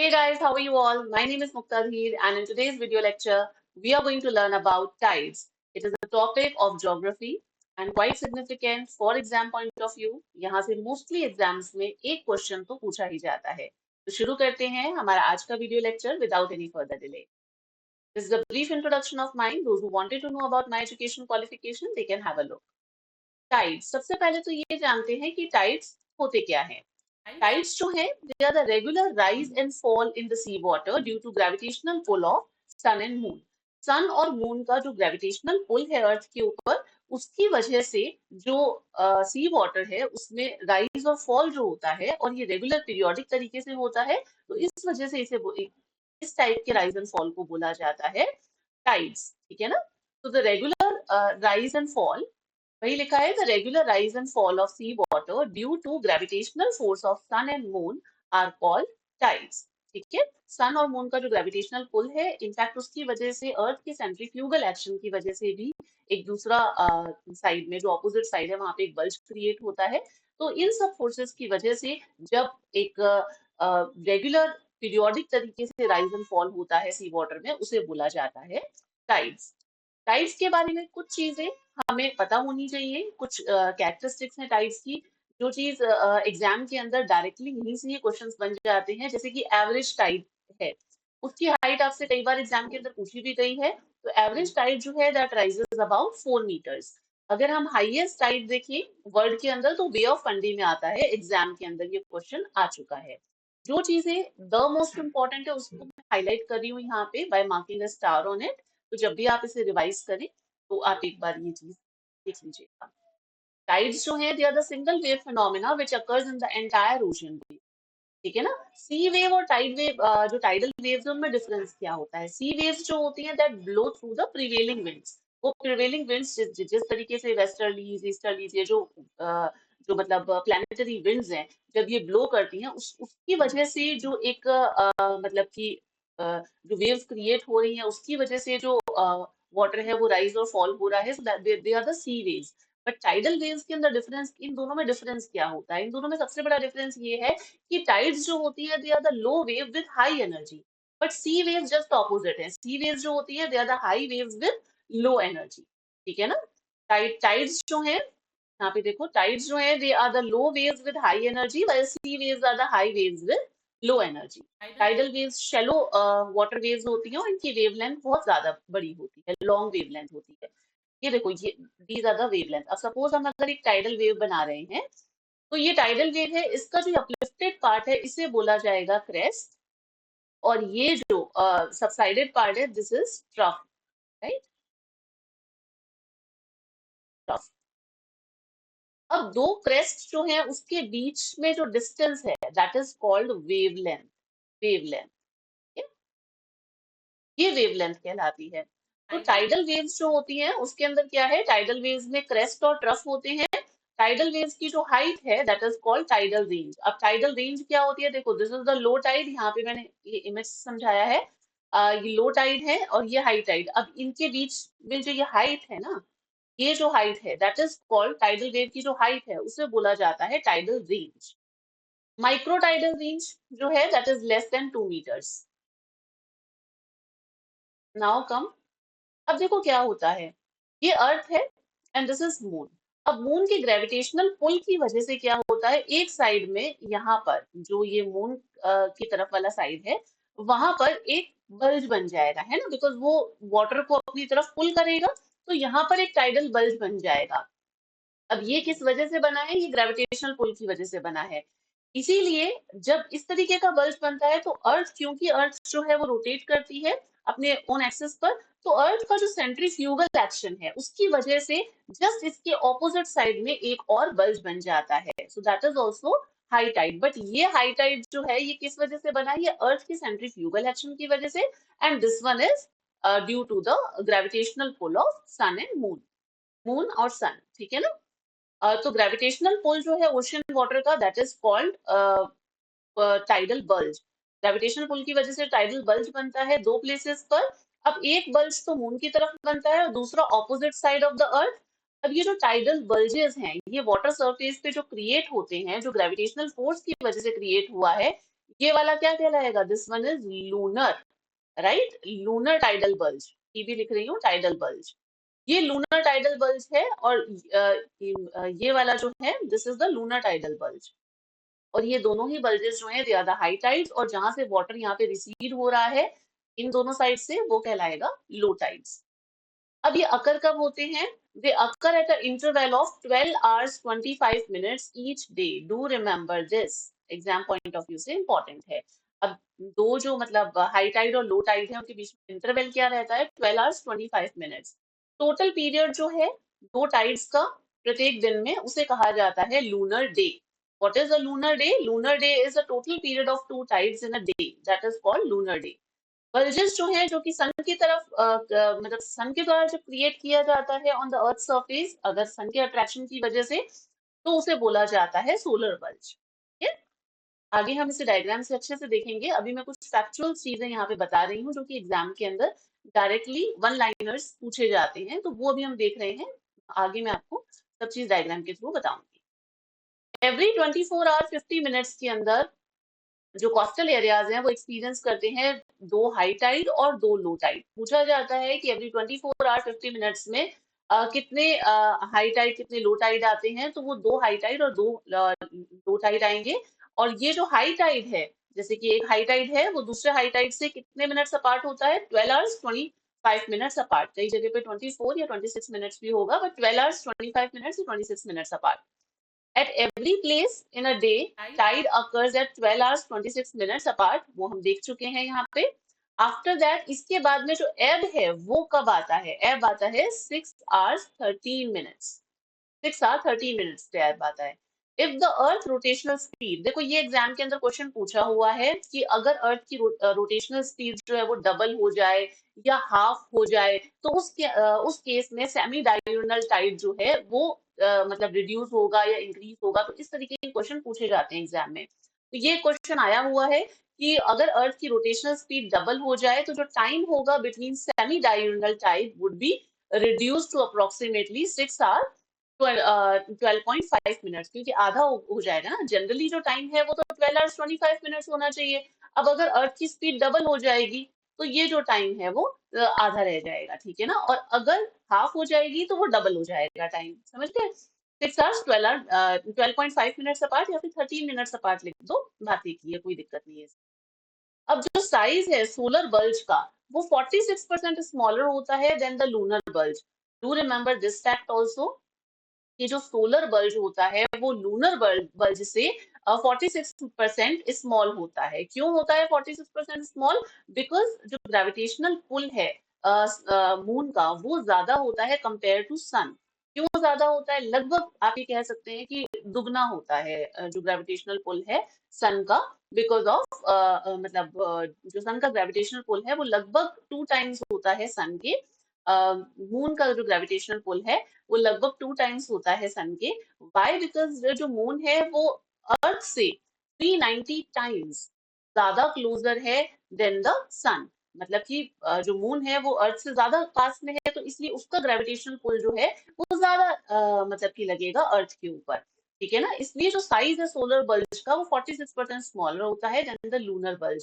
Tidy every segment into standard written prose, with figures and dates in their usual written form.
Hey guys, how are you all? My name is Muktadheer, and in today's video lecture, we are going to learn about tides. It is a topic of geography and quite significant for exam point of view. यहाँ से mostly exams में एक question तो पूछा ही जाता है. तो शुरू करते हैं हमारा आज का video lecture without any further delay. This is a brief introduction of mine. Those who wanted to know about my education qualification, they can have a look. Tides. सबसे पहले तो ये जानते हैं कि tides होते क्या हैं. Tides जो है, they are the regular rise and fall in the sea water due to gravitational pull of sun and moon. सन और मून का जो ग्रेविटेशनल पुल है अर्थ के ऊपर, उसकी वजह से जो सी वाटर है उसमें राइज और फॉल जो होता है, और ये रेगुलर पीरियोडिक तरीके से होता है, तो इस वजह से इस टाइप के राइज एंड फॉल को बोला जाता है टाइड्स. ठीक है ना. तो the regular rise and fall, वही लिखा है, the regular rise and fall of sea water due to gravitational force of sun and moon are called tides. ठीक है. सन और मून का जो ग्रेविटेशनल पुल है, इनफैक्ट उसकी वजह से अर्थ के सेंट्रीफ्यूगल एक्शन की वजह से भी एक दूसरा साइड में जो ऑपोजिट साइड है वहां पे एक बल्ज क्रिएट होता है. तो इन सब फोर्सेस की वजह से जब एक रेगुलर पीरियोडिक तरीके से राइज एंड फॉल होता है सी वाटर में, उसे बोला जाता है टाइड्स. टाइड्स के बारे में कुछ चीजें हमें पता होनी चाहिए, कुछ कैरेक्टरिस्टिक्स हैं टाइड्स की, जो चीज एग्जाम के अंदर डायरेक्टली यहीं से ही क्वेश्चंस बन जाते हैं. जैसे कि एवरेज टाइड है, उसकी हाइट आपसे कई बार एग्जाम के अंदर पूछी भी गई है. तो एवरेज टाइड जो है दैट राइजेस अबाउट 4 मीटर्स. अगर हम हाईएस्ट टाइड देखें वर्ल्ड के अंदर, तो बे ऑफ फंडी में आता है. एग्जाम के अंदर ये क्वेश्चन आ चुका है. जो चीजें द मोस्ट इंपॉर्टेंट है उसको मैं हाईलाइट कर रही हूँ यहाँ पे by marking a star on it. तो जब भी आप इसे रिवाइज करें तो आप एक बार ये चीज देख लीजिएगा. टाइड्स जो है, they are the single wave phenomena which occurs in the entire ocean. ठीक है ना. सी वेव और टाइड वेव, जो टाइडल वेव्स है उनमें डिफरेंस क्या होता है. सी वेव्स जो होती हैं that blow through the prevailing winds. वो प्रिवेलिंग विंड्स जिस तरीके से वेस्टर्लीज ईस्टर्लीज, ये जो मतलब प्लैनेटरी विंड्स हैं, जब ये ब्लो करती हैं उसकी वजह से जो एक मतलब कि जो वेव्स क्रिएट हो रही हैं उसकी वजह से जो वाटर है वो राइज और फॉल हो रहा है. So they are the sea waves. But tidal waves के अंदर डिफरेंस, इन दोनों में डिफरेंस क्या होता है. इन दोनों में सबसे बड़ा डिफरेंस ये है कि टाइड्स जो होती है they are the low wave with high energy, but sea waves just opposite है. सी वेव्स जो होती है they are the high waves with low energy. ठीक है ना. टाइड्स जो है, यहाँ पे देखो, टाइड्स जो है they are the low waves with high energy, while sea waves are the high waves with low energy. Tidal waves shallow water waves होती हैं और इनकी वेवलेंथ बहुत ज्यादा बड़ी होती है, लॉन्ग वेवलेंथ होती है. ये देखो, ये दीज आर द वेवलेंथ. अब सपोज हम अगर एक टाइडल वेव बना रहे हैं, तो ये टाइडल वेव है, इसका जो अपलिफ्टेड पार्ट है इसे बोला जाएगा क्रेस्ट, और ये जो सबसाइडेड पार्ट है this is trough. Right. Trough. अब दो क्रेस्ट जो है उसके बीच में जो डिस्टेंस है that is called wavelength. Wavelength. ये वेवलेंथ कहलाती है. तो टाइडल वेव्स जो होती हैं उसके अंदर क्या है, टाइडल वेव्स में क्रेस्ट और ट्रफ होते हैं. टाइडल वेव्स की जो हाइट है that is called tidal range. अब टाइडल रेंज क्या होती है, देखो this is the low tide. यहाँ पे मैंने ये इमेज समझाया है. ये लो टाइड है और ये हाई टाइड. अब इनके बीच में जो ये हाइट है ना, ये जो हाइट है that is called tidal wave की जो हाइट है उसे बोला जाता है tidal range. Micro tidal range जो है that is less than 2 metres. Now come. अब देखो क्या होता है, ये अर्थ है एंड दिस इज मून. अब मून के ग्रेविटेशनल पुल की वजह से क्या होता है, एक साइड में यहाँ पर जो ये मून की तरफ वाला साइड है, वहां पर एक बल्ज बन जाएगा, है ना, बिकॉज वो वाटर को अपनी तरफ पुल करेगा. तो यहाँ पर एक टाइडल बल्ज बन जाएगा. अब ये किस वजह से बना है, ये ग्रेविटेशनल पुल की वजह से बना है. इसीलिए जब इस तरीके का बल्ज बनता है तो अर्थ, क्योंकि अर्थ जो है वो रोटेट करती है अपने ओन एक्सिस पर, तो अर्थ का जो सेंट्रीफ्यूगल एक्शन है उसकी वजह से जस्ट इसके ऑपोजिट साइड में एक और बल्ज बन जाता है. So that is also high tide. But ये हाई टाइड जो है ये किस वजह से बना है, ये अर्थ के सेंट्रीफ्यूगल एक्शन की वजह से. And this one is due to the gravitational pull of sun and moon. Moon और सन. ठीक है ना. तो ग्रेविटेशनल पुल जो है ओशन वाटर का that is called tidal bulge. Gravitational pull की वजह से टाइडल बल्ज बनता है दो प्लेसेस पर. अब एक बल्ज तो मून की तरफ बनता है और दूसरा opposite side of the earth. अब ये जो टाइडल बल्जेस हैं ये वाटर सरफेस पे जो क्रिएट होते हैं, जो ग्रेविटेशनल फोर्स की वजह से क्रिएट हुआ है, ये वाला क्या कहलाएगा? This one is lunar, right? Lunar tidal bulge, ये भी लिख रही हूँ टाइडल बल्ज। ये लूनर टाइडल बल्ज है और ये वाला जो है this is the lunar tidal bulge. और ये दोनों ही बल्जेस जो हैं they are the high tides, और जहां से वाटर यहाँ पे रिसीड हो रहा है इन दोनों साइड से वो कहलाएगा लो टाइड्स। अब ये अकर कब होते हैं? They occur at a interval of 12 hours 25 minutes each day. Do remember this, exam point of view से इंपॉर्टेंट है। अब दो जो मतलब हाई टाइड और लो टाइड है उनके बीच में इंटरवल क्या रहता है? 12 hours 25 minutes। टोटल पीरियड जो है दो टाइड्स का प्रत्येक दिन में उसे कहा जाता है lunar day. What is a lunar day? Lunar day is a total period of two tides in a day. That is called lunar day. Bulges जो है जो कि सन की तरफ मतलब सन के द्वारा जो क्रिएट किया जाता है ऑन द अर्थ सरफेस, अगर सन के अट्रैक्शन की वजह से, तो उसे बोला जाता है सोलर बल्ज। ठीक है? आगे हम इसे डायग्राम से अच्छे से देखेंगे। अभी मैं कुछ फैक्चुअल चीजें यहाँ पे बता रही हूँ जो कि एग्जाम के अंदर डायरेक्टली वन लाइनर्स पूछे जाते हैं, तो वो अभी हम देख रहे हैं। आगे मैं आपको सब चीज डायग्राम के थ्रू बताऊंगी। एवरी 24 आवर 50 मिनट्स के अंदर जो कोस्टल एरियाज हैं वो एक्सपीरियंस करते हैं दो हाई टाइड और दो लो टाइड। पूछा जाता है कि एवरी 24 आवर 50 मिनट्स में कितने हाई टाइड कितने लो टाइड आते हैं, तो वो दो हाई टाइड और दो लो टाइड आएंगे। और ये जो हाई टाइड है, जैसे कि एक हाई टाइड है वो दूसरे हाई टाइड से कितने मिनट्स अपार्ट होता है? 12 hours 25 minutes अपार्ट। कई जगह पे 24 या 26 मिनट्स भी होगा, बट 12 hours 25 minutes या 26 minutes apart. At every place in a day, tide occurs at 12 hours 26 minutes apart, वो हम देख चुके हैं यहाँ पे। After that, इसके बाद में जो ebb है वो कब आता है? ebb आता है 6 hours 13 minutes। 6 hour 30 minutes पे ebb आता है। If the earth rotational speed, देखो ये एग्जाम के अंदर क्वेश्चन पूछा हुआ है कि अगर अर्थ की रोटेशनल स्पीड जो है वो डबल हो जाए या हाफ हो जाए, तो उस केस में सेमी डायurnal टाइड जो है वो मतलब रिड्यूस होगा या इंक्रीज होगा। तो इस तरीके के क्वेश्चन पूछे जाते हैं एग्जाम में। तो ये क्वेश्चन आया हुआ है कि अगर अर्थ की रोटेशनल स्पीड डबल हो जाए तो जो टाइम होगा between semi diurnal tide would be reduce to approximately 6 hour 12.5 minutes, क्योंकि आधा हो जाएगा ना। जनरली जो टाइम है वो तो 12 hours 25 minutes होना चाहिए। अब अगर अर्थ की स्पीड डबल हो जाएगी तो ये जो टाइम है वो आधा रह जाएगा, ठीक है ना। और अगर हाफ हो जाएगी तो वो डबल हो जाएगा टाइम, समझ गए? 6 hours 12.5 मिनट्स अपार्ट या फिर 13 मिनट्स अपार्ट लिख दो, बात एक ही है, कोई दिक्कत नहीं है। अब जो साइज है सोलर बल्ज का वो 46% स्मॉलर होता है than the lunar bulge. Do remember this fact also, कि जो सोलर बल्ब होता है वो लूनर बल्ब से 46% स्मॉल होता है। क्यों होता है 46% स्मॉल? बिकॉज जो ग्रेविटेशनल पुल है मून का वो ज्यादा होता है कंपेयर टू सन। क्यों ज्यादा होता है? लगभग आप ये कह सकते हैं कि दुगना होता है जो ग्रेविटेशनल पुल है सन का। बिकॉज ऑफ मतलब जो सन का ग्रेविटेशनल पुल है वो लगभग 2 times होता है सन के। मून का जो ग्रेविटेशनल पुल है वो लगभग 2 times होता है सन के। वाई? बिकॉज जो मून है वो अर्थ से 390 times ज्यादा क्लोजर है देन द सन। मतलब कि जो मून है वो अर्थ से ज्यादा पास में है, तो इसलिए उसका ग्रेविटेशनल पुल जो है वो ज्यादा मतलब कि लगेगा अर्थ के ऊपर। ठीक है ना? इसलिए जो साइज है सोलर बल्ब का वो 46% स्मॉलर होता है देन द लूनर बल्ब।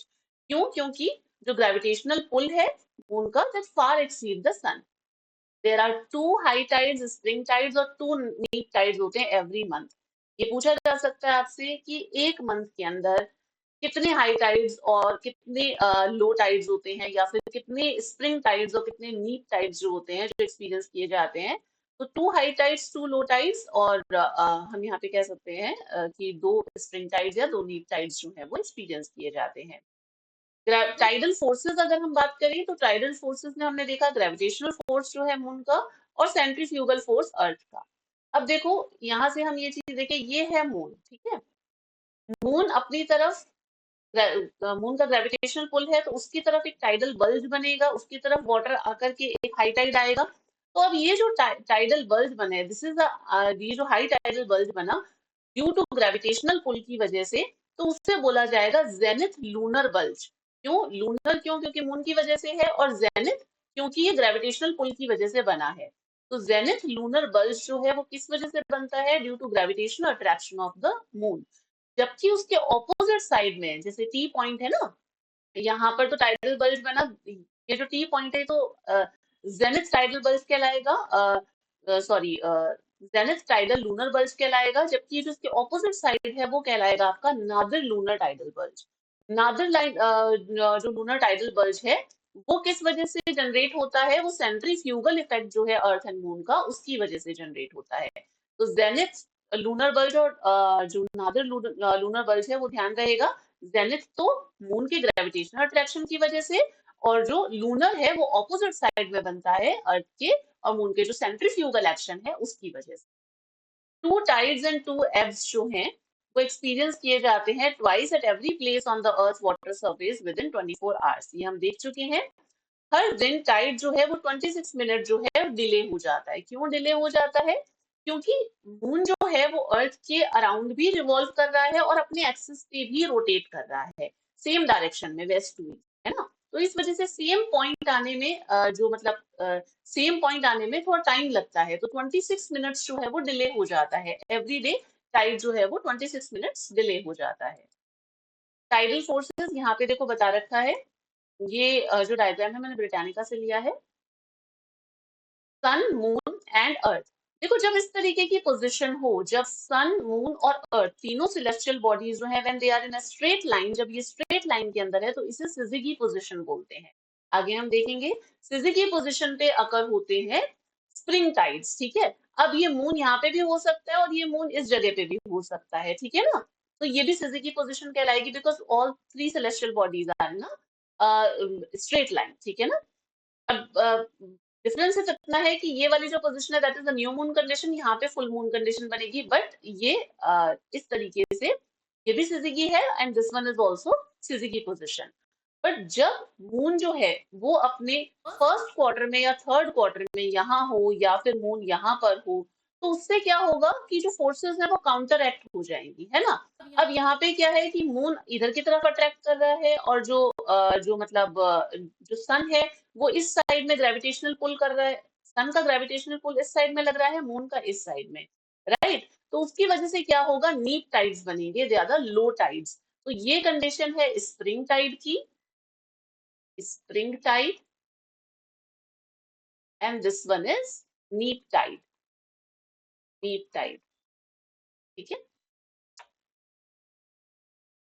क्यों? क्योंकि जो ग्रेविटेशनल पुल है मून का that far exceed the sun. There are two high tides spring tides और टू नीप टाइड्स होते हैं एवरी मंथ। ये पूछा जा सकता है आपसे कि एक मंथ के अंदर कितने हाई टाइड्स और कितने लो टाइड्स होते हैं, या फिर कितने स्प्रिंग टाइड्स और कितने नीप टाइड्स जो होते हैं जो एक्सपीरियंस किए जाते हैं। तो two high tides two low tides, और हम यहाँ पे कह सकते हैं कि दो स्प्रिंग टाइड्स या दो नीप टाइड्स जो है वो एक्सपीरियंस किए जाते हैं। टाइडल फोर्सेस अगर हम बात करें तो टाइडल फोर्सेस में हमने देखा ग्रेविटेशनल फोर्स जो है मून का और सेंट्रीफ्यूगल फोर्स अर्थ का। अब देखो यहाँ से हम ये चीज देखें, ये है मून, ठीक है। मून अपनी तरफ मून का ग्रेविटेशनल पुल है तो उसकी तरफ एक टाइडल बल्ज बनेगा, उसकी तरफ वाटर आकर के एक हाई टाइड आएगा। तो अब ये जो टाइडल बल्ज बने, दिस इज ये जो हाई टाइडल बल्ज बना ड्यू टू ग्रेविटेशनल पुल की वजह से, तो उससे बोला जाएगा जेनिथ लूनर बल्ज। क्यों लूनर? क्यों? क्योंकि मून की वजह से है, और जेनिथ क्योंकि ये ग्रेविटेशनल पुल की वजह से बना है। तो जेनिथ लूनर बल्ज जो है वो किस वजह से बनता है? Due to gravitational attraction of the moon. जबकि उसके ऑपोजिट साइड में जैसे टी पॉइंट है ना, यहाँ पर तो टाइडल बल्ब बना, ये जो टी पॉइंट है तो जेनिथ टाइडल बल्ब कहलाएगा, sorry zenith tidal lunar bulb कहलाएगा, जबकि ये जो इसके ऑपोजिट साइड है वो कहलाएगा आपका nadir lunar tidal bulb. Nadir line जो लूनर टाइडल बल्ब है वो किस वजह से जनरेट होता है, वो सेंट्रीफ्यूगल इफेक्ट जो है अर्थ एंड मून का उसकी वजह से जनरेट होता है। तो जेनिथ लूनर बल्ब और जो नादर लूनर बल्ब है वो ध्यान रहेगा, जेनिथ तो मून के ग्रेविटेशनल अट्रैक्शन की वजह से, और जो लूनर है वो ऑपोजिट साइड में बनता है अर्थ के और मून के जो सेंट्रीफ्यूगल एक्शन है उसकी वजह से। Two tides and two ebbs जो हैं वो एक्सपीरियंस किए जाते हैं twice at every place on the earth water surface within 24 hours. ये हम देख चुके हैं। हर दिन टाइड जो है वो 26 मिनट जो है डिले हो जाता है। क्यों डिले हो जाता है? क्योंकि मून जो है वो अर्थ के अराउंड भी रिवॉल्व कर रहा है और अपने एक्सिस पे भी रोटेट कर रहा है, सेम डायरेक्शन में, वेस्ट टू ईस्ट, है ना। तो इस वजह से सेम पॉइंट आने में जो मतलब सेम पॉइंट आने में थोड़ा टाइम लगता है, तो 26 मिनट्स जो है वो डिले हो जाता है एवरी डे। टाइड जो है वो 26 मिनट्स डिले हो जाता है। टाइडल फोर्सेस यहाँ पे देखो बता रखा है, ये जो डायग्राम है मैंने ब्रिटानिका से लिया है। सन, मून एंड अर्थ। देखो जब इस तरीके की पोजीशन हो, जब सन, मून और अर्थ तीनों सिलेस्टियल बॉडीज जो है when they are in a straight line, जब ये स्ट्रेट लाइन के अंदर है तो इसे सिजिकी पोजीशन बोलते हैं। आगे हम देखेंगे सिजिकी पोजीशन पे अकर होते हैं स्प्रिंग टाइड्स, ठीक है। अब ये मून यहाँ पे भी हो सकता है और ये मून इस जगह पे भी हो सकता है, ठीक है ना। तो ये भी सिजिकी पोजीशन कहलाएगी because all three celestial bodies are ना स्ट्रेट लाइन, ठीक है ना। अब डिफरेंस सिर्फ इतना है कि ये वाली जो पोजीशन है that is the new moon condition, यहाँ पे फुल मून कंडीशन बनेगी, बट ये इस तरीके से ये भी सिजिकी है and this one is also syzygy position. But जब मून जो है वो अपने फर्स्ट क्वार्टर में या थर्ड क्वार्टर में यहाँ हो या फिर मून यहाँ पर हो, तो उससे क्या होगा कि जो फोर्सेस है वो काउंटर एक्ट हो जाएंगी, है ना। अब यहाँ पे क्या है कि मून इधर की तरफ अट्रैक्ट कर रहा है और जो मतलब जो सन है वो इस साइड में ग्रेविटेशनल पुल कर रहा है। सन का ग्रेविटेशनल पुल इस साइड में लग रहा है, मून का इस साइड में, राइट। तो उसकी वजह से क्या होगा, नीप टाइड्स बनेंगे, ज्यादा लो टाइड्स। तो ये कंडीशन है स्प्रिंग टाइड की, spring tide, and this one is neap tide, neap tide, ठीक है।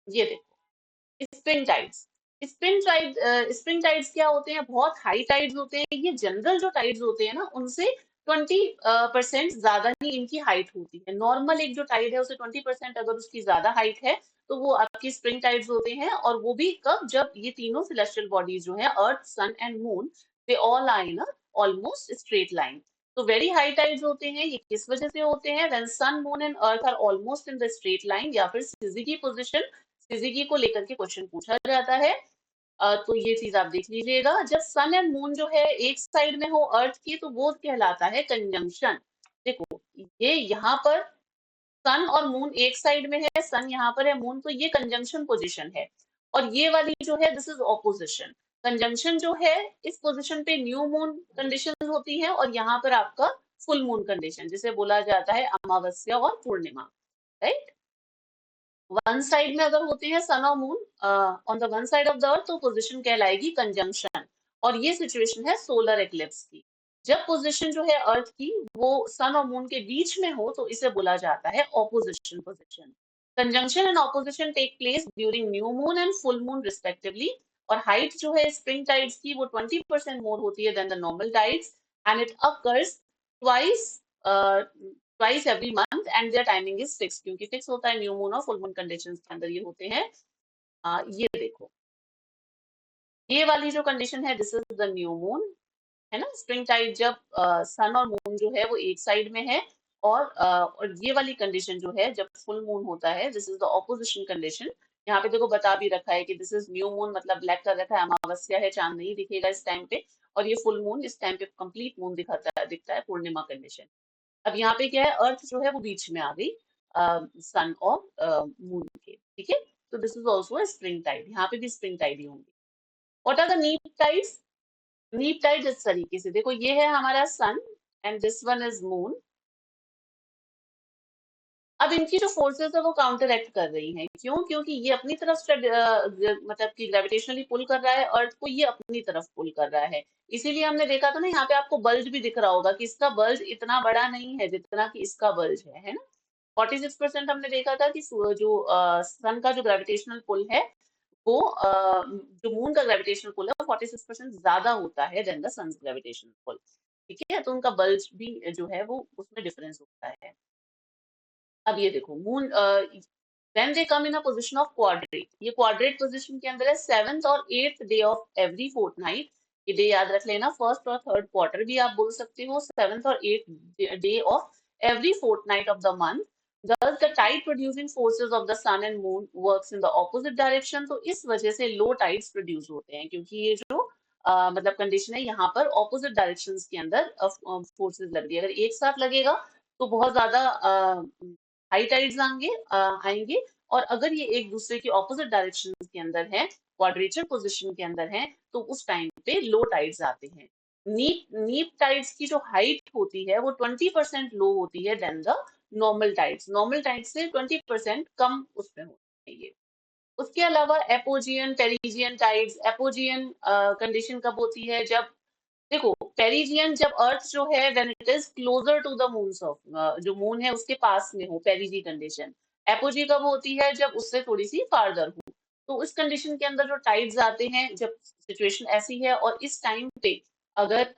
ये देखो स्प्रिंग टाइड्स। स्प्रिंग टाइड्स क्या होते हैं, बहुत हाई टाइड्स होते हैं। ये जनरल जो टाइड्स होते हैं ना उनसे 20% ज्यादा ही इनकी हाइट होती है। नॉर्मल एक जो टाइड है उसे 20% अगर उसकी ज्यादा हाइट है तो वो आपकी स्प्रिंग टाइड्स होते हैं। और वो भी कब, जब ये तीनों सेलेस्टियल बॉडीज जो है earth, sun and moon, they all are in almost straight line. तो वेरी हाई टाइड्स होते हैं, ये किस वजह से होते हैं, when sun, moon and earth are almost in the straight line, या फिर सिजिकी पोजिशन, सिजिकी को लेकर के क्वेश्चन पूछा जाता है। तो ये चीज आप देख लीजिएगा, जब सन एंड मून जो है एक साइड में हो अर्थ की तो वो कहलाता है कंजंक्शन। देखो ये यहाँ पर सन और मून एक साइड में है, सन यहाँ पर है, मून, तो ये कंजंक्शन पोजीशन है। और ये वाली जो है दिस इज ऑपोजिशन। कंजंक्शन जो है इस पोजीशन पे न्यू मून कंडीशन होती है और यहाँ पर आपका फुल मून कंडीशन, जिसे बोला जाता है अमावस्या और पूर्णिमा, राइट। वन साइड में अगर होते हैं सन और moon on the one side of the earth तो पोजीशन कहलाएगी कंजंक्शन। और ये सिचुएशन है सोलर एक्लिप्स की। जब पोजीशन जो है अर्थ की वो सन और मून के बीच में हो तो इसे बोला जाता है opposition position. Conjunction and opposition take place during new moon and full moon respectively. और हाइट जो है स्प्रिंग टाइड्स की वो 20% मोर होती है than the normal tides, and it occurs twice twice every month and their timing is fix, क्योंकि fix होता है न्यू मून और फुल मून कंडीशंस के अंदर ये होते हैं। ये देखो ये वाली जो कंडीशन है this is the new moon, है ना। स्प्रिंग टाइड जब सन और मून जो है वो एक साइड में है, और ये वाली कंडीशन जो है जब फुल मून होता है this is the opposition condition. यहाँ पे देखो बता भी रखा है कि दिस इज न्यू मून, मतलब ब्लैक कर रखा है, अमावस्या है, चांद नहीं दिखेगा इस टाइम पे। और ये फुल मून इस टाइम पे कंप्लीट मून दिखाता है, दिखता है, पूर्णिमा कंडीशन। अब यहाँ पे क्या है, अर्थ जो है वो बीच में आ गई सन और मून के, ठीक है। तो this is also spring tide, यहाँ पे भी स्प्रिंग टाइड ही होंगी। What are the neap tides? Neap tide इस तरीके से देखो, ये है हमारा sun and this one is moon, अब इनकी जो फोर्सेस है वो काउंटर एक्ट कर रही हैं। क्यों? क्योंकि ये अपनी तरफ से मतलब कि ग्रेविटेशनली पुल कर रहा है, अर्थ को ये अपनी तरफ पुल कर रहा है। इसीलिए हमने देखा था ना, यहाँ पे आपको बल्ज भी दिख रहा होगा कि इसका बल्ज इतना बड़ा नहीं है जितना कि इसका बल्ज है ना। 46% हमने देखा था कि जो सन का जो ग्रेविटेशनल पुल है वो जो मून का ग्रेविटेशनल पुल है वो 46% ज्यादा होता है than the sun's gravitational pull. ठीक है, तो उनका बल्ज भी जो है वो उसमें डिफरेंस होता है। अब ये देखो moon when they come in a position of quadrate, ये क्वाड्रेट पोजीशन के अंदर है सेवेंथ और eighth day of every fortnight. ये डे याद रख लेना, फर्स्ट और थर्ड क्वार्टर भी आप बोल सकते हो, सेवेंथ और eighth day of every Fortnite of the month. Thus, the tide producing forces of the sun and moon works in the opposite direction। तो इस वजह से लो टाइड्स प्रोड्यूस होते हैं, क्योंकि ये जो मतलब कंडीशन है यहाँ पर ऑपोजिट डायरेक्शंस के अंदर फोर्सेस लग रही है। अगर एक साथ लगेगा तो बहुत ज्यादा हाई टाइड्स आएंगे, और अगर ये एक दूसरे की ऑपोजिट डायरेक्शन के अंदर है, क्वाड्रेचर पोजीशन के अंदर है, तो उस टाइम पे लो टाइड्स आते हैं। नीप नीप टाइड्स की जो हाइट होती है वो 20% लो होती है than the normal tides. Normal tides से 20% कम उसमें होती है ये। उसके अलावा apogean perigean tides, apogean condition कब होती है? जब देखो पेरिजियन जब अर्थ जो है when it is closer to the moon of, जो मून है उसके पास में हो, पेरिजी कंडीशन। एपोजी कब होती है? जब उससे थोड़ी सी फार्दर हो। तो इस कंडीशन के अंदर जो टाइड्स आते हैं, जब सिचुएशन ऐसी है और इस टाइम पे अगर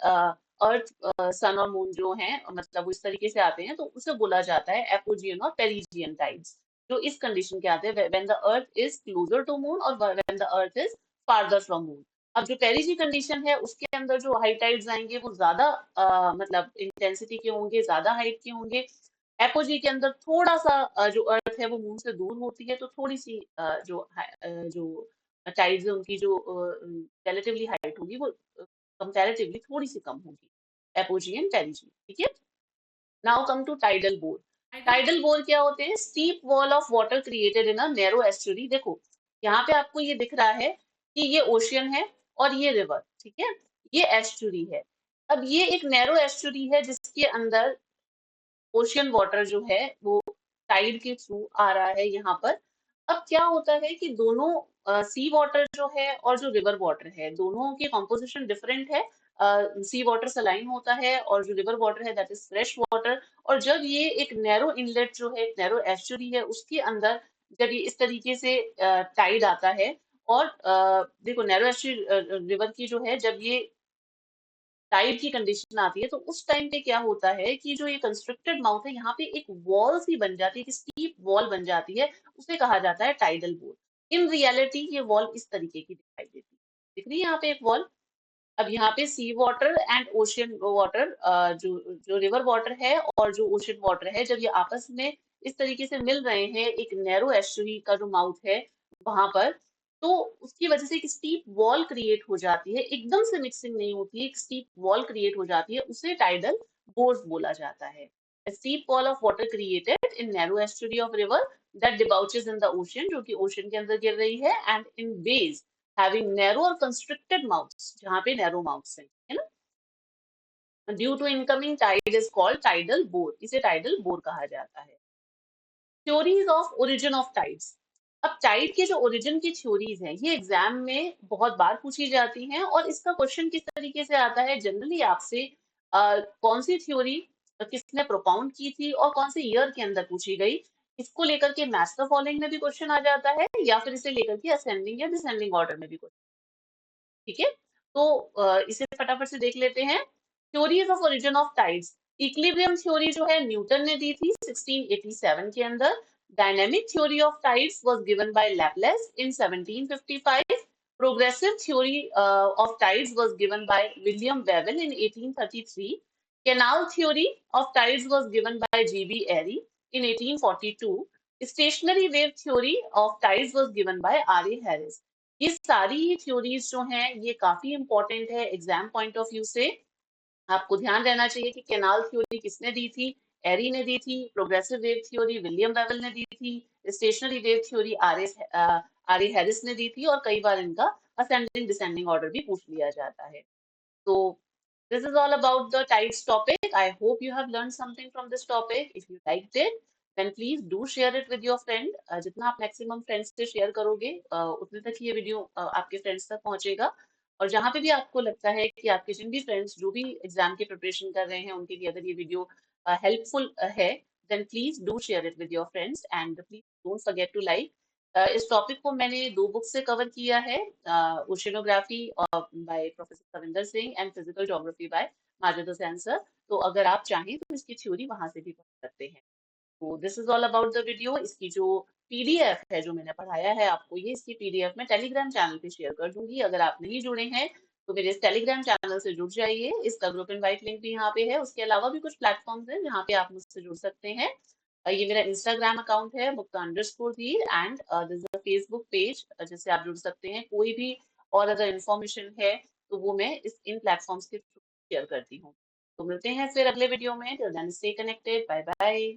अर्थ सन और मून जो है मतलब वो इस तरीके से आते हैं, तो उसे बोला जाता है एपोजियन और पेरिजियन टाइड्स। जो इस कंडीशन के आते हैं when the earth is closer to moon और when the earth is farther from moon. अब जो पेरिजी कंडीशन है उसके अंदर जो हाई टाइड्स आएंगे वो ज्यादा मतलब इंटेंसिटी के होंगे, ज्यादा हाइट के होंगे। एपोजी के अंदर थोड़ा सा जो अर्थ है वो मून से दूर होती है, तो थोड़ी सी जो टाइड्स है उनकी जो रिलेटिवली हाइट होगी वो कंपैरेटिवली थोड़ी सी कम होगी, एपोजी एंड पेरिजी। ठीक है, now come to tidal bore. Tidal bore क्या होते हैं? Steep wall of water created in a narrow estuary. देखो यहाँ पे आपको ये दिख रहा है कि ये ओशियन है और ये रिवर, ठीक है, ये एस्चुरी है। अब ये एक नैरो एस्चुरी है जिसके अंदर ओशियन वाटर जो है वो टाइड के थ्रू आ रहा है यहाँ पर। अब क्या होता है कि दोनों सी वाटर जो है और जो रिवर वाटर है, दोनों की कॉम्पोजिशन डिफरेंट है। सी वाटर सलाइन होता है और जो रिवर वाटर है दैट इज फ्रेश वाटर। और जब ये एक नैरो इनलेट जो है, एक नैरो एस्चुरी है, उसके अंदर जब ये इस तरीके से टाइड आता है, और देखो नैरो एस्चुरी रिवर की जो है जब ये टाइड की कंडीशन आती है, तो उस टाइम पे क्या होता है कि जो ये कंस्ट्रक्टेड माउथ है यहाँ पे एक वॉल सी बन जाती है, एक स्टीप वॉल बन जाती है, उसे कहा जाता है टाइडल वॉल। इन रियलिटी ये वॉल इस तरीके की दिखाई देती है। दिख रही है यहाँ पे एक वॉल। अब यहाँ पे सी वाटर एंड ओशियन वाटर, जो जो रिवर वाटर है और जो ओशियन वाटर है, जब ये आपस में इस तरीके से मिल रहे हैं एक नैरो एस्चुरी का जो माउथ है वहां पर, तो उसकी वजह से एक स्टीप वॉल क्रिएट हो जाती है। एकदम से मिक्सिंग नहीं होती है, एक स्टीप वॉल क्रिएट हो जाती है, उसे टाइडल बोर्स बोला जाता है। Steep wall of water created in narrow estuary of river that debouches in the ocean, जो कि ओशियन के अंदर गिर रही है, and in bays having narrow or constricted mouths, जहाँ पे narrow mouths है ना, due to incoming tide is called tidal bore, इसे tidal bore कहा जाता है। Theories of origin of tides. अब टाइड के जो ओरिजिन की थ्योरीज हैं ये एग्जाम में बहुत बार पूछी जाती हैं, और इसका क्वेश्चन किस तरीके से आता है जनरली आपसे, कौन सी थ्योरी किसने प्रोपाउंड की थी और कौन से ईयर के अंदर पूछी गई, इसको लेकर के मैच द फॉलोइंग में भी क्वेश्चन आ जाता है, या फिर इसे लेकर के असेंडिंग या डिसेंडिंग ऑर्डर में भी क्वेश्चन। ठीक है, तो इसे फटाफट से देख लेते हैं। Theories of origin of tides. Equilibrium theory जो है न्यूटन ने दी थी 1687 के अंदर। Dynamic theory of tides was given by Laplace in 1755। Progressive theory of tides was given by William Whewell in 1833। Canal theory of tides was given by GB Airy in 1842। Stationary wave theory of tides was given by R A Harris. ये सारी theories जो हैं ये काफी important है exam point of view से। आपको ध्यान रहना चाहिए कि कैनाल थ्योरी किसने दी थी? एरी ने दी थी। Progressive wave theory William Whewell ने दी थी। Stationary wave theory R A Harris ने दी थी, और कई बार इनका असेंडिंग डिसेंडिंग ऑर्डर भी पूछ लिया जाता है। तो this is all about the tides topic. I hope you have learned something from this topic. If you liked it, then please do share it with your friend. जितना आप maximum friends से share करोगे उतने तक ही ये video आपके friends तक पहुंचेगा। और जहां पे भी आपको लगता है कि आपके जिन भी फ्रेंड्स जो भी एग्जाम की प्रिपरेशन कर रहे हैं उनके लिए अगर ये वीडियो हेल्पफुल है, then please do share it with your friends and please don't forget to like. इस टॉपिक को मैंने 2 बुक से कवर किया है, oceanography by professor Savinder Singh and physical geography by Majid Hussain sir. तो अगर आप चाहें तो इसकी थ्योरी वहां से भी पढ़ सकते हैं। तो this is all about the video. इसकी जो पीडीएफ है जो मैंने पढ़ाया है आपको, ये इसकी पीडीएफ मैं टेलीग्राम चैनल पे शेयर कर दूंगी। अगर आप नहीं जुड़े हैं तो मेरे इस टेलीग्राम चैनल से जुड़ जाइए। इसका ग्रुप इनवाइट लिंक भी यहाँ पे है। उसके अलावा भी कुछ प्लेटफॉर्म्स हैं जहाँ पे आप मुझसे जुड़ सकते हैं। ये मेरा इंस्टाग्राम अकाउंट है मुक्ता_धीर and this is Facebook page जिससे आप जुड़ सकते हैं। कोई भी और अगर इंफॉर्मेशन है तो वो मैं इस इन प्लेटफॉर्म्स के थ्रू शेयर करती हूँ। तो मिलते हैं फिर अगले वीडियो में। Till then stay connected, bye bye.